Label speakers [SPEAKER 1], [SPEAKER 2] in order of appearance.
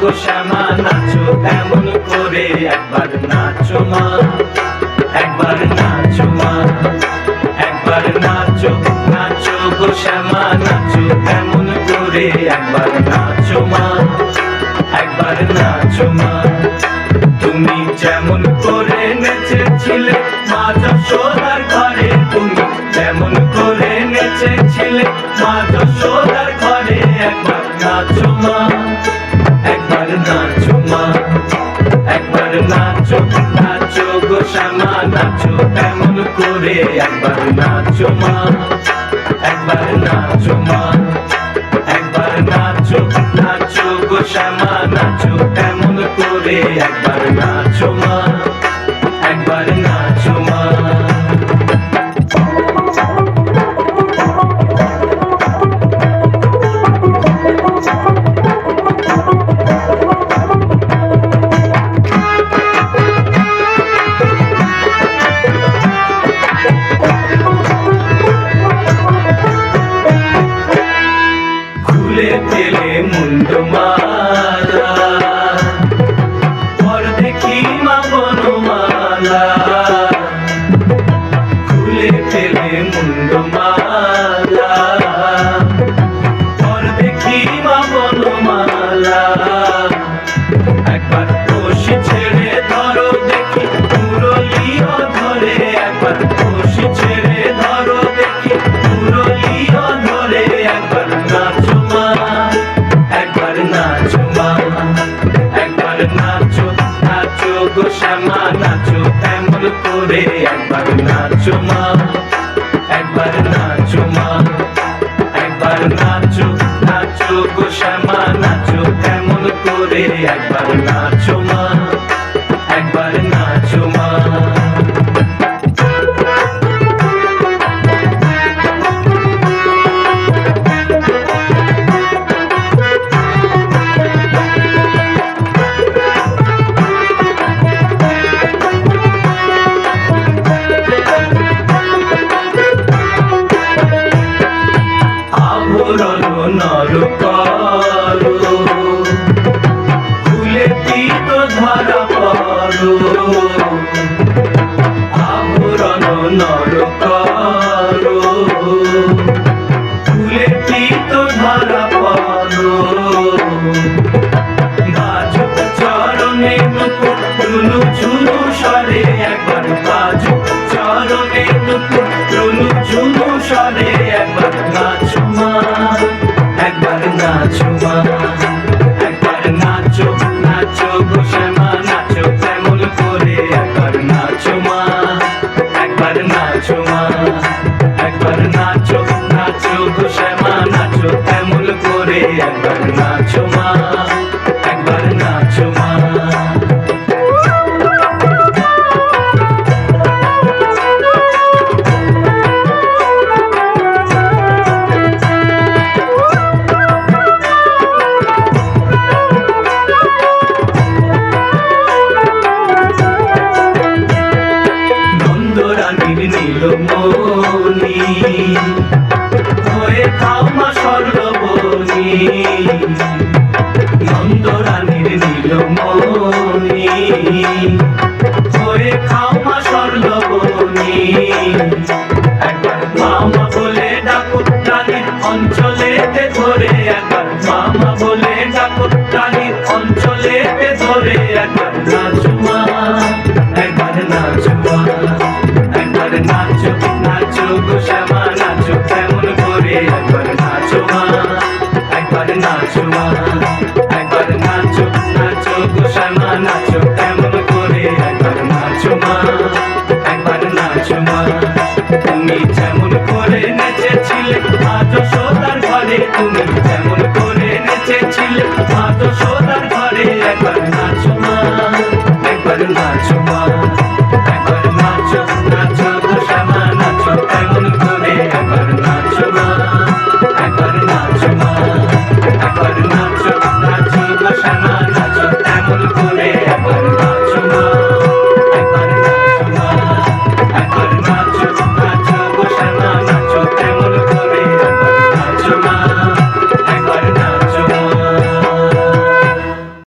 [SPEAKER 1] গো শ্যামা নাচো এমন করে, একবার নাচো মা, একবার নাচো মা, একবার নাচো, নাচো গো শ্যামা নাচো এমন করে, একবার নাচো মা, একবার নাচো মা। তুমি যেমন করে নেচেছিলে মা যশোদার ঘরে, তুমি যেমন করে নেচেছিলে মা যশোদার ঘরে, একবার নাচো মা, একবার নাচো মা, একবার নাচো, নাচো গো শ্যামা নাচো এমন করে, একবার নাচো মা, একবার নাচো মা, একবার নাচো, নাচো গো শ্যামা নাচো এমন করে, একবার নাচো মা, একবার নাচো মা। খুলে ফেলে মুন্ড মালা, পর দেখি মা বনমালা, খুলে ফেলে মুন্ড মালা, পর দেখি মা বনমালা, একবার বসি ছেড়ে ধরো দেখি মুরলিও ধরে, একবার বসি ছেড়ে ধরো দেখি মুরলিও ধরে, একবার নাচো মা, একবার নাচো মা, একবার নাচো, নাচো গো শ্যামা নাচো এমন করে, একবার নাচো মা, একবার নাচো মা, একবার নাচো, নাচো গো শ্যামা নাচো এমন করে, একবার নাচো মা, একবার নাচো মা। আভরণ নর করো, খুলে পিত ধরা পড়ো, আভরণ নর করো, খুলে পিত ধরা পড়ো, বাজুক চরণে নুপুর রুনু ঝুনু স্বরে, একবার বাজুক চরণে নুপুর রুনু ঝুনু স্বরে, একবার নাচো মা, একবার নাচো মা, একবার নাচো, নাচো গো শ্যামা নাচো এমন করে, একবার নাচো মা, একবার নাচো মা, একবার নাচো, নাচো গো শ্যামা নাচো এমন করে, একবার নাচো মা, একবার নাচো মা। নন্দরানীর নীলমণি হয়ে খাও মা সর্ববনি, নন্দরানীর নীলমণি হয়ে খাও মা সর্ববনি, একবার মামা বলে ডাকো রানীর অঞ্চলেতে ধরে, একবার মামা বলে ডাকো রানীর অঞ্চলেতে ধরে, একবার নাচো মা, একবার নাচো মা, একবার নাচো, নাচো গো শ্যামা নাচো এমন করে, একবার নাচো মা, একবার নাচো মা, একবার নাচো, নাচো গো শ্যামা নাচো এমন করে, একবার নাচো মা, একবার নাচো মা। তুমি যেমন করে নেচেছিলে মা যশোদার ঘরে, তুমি যেমন করে নেচেছিলে মা যশোদার ঘরে, একবার নাচো মা, একবার নাচো মা।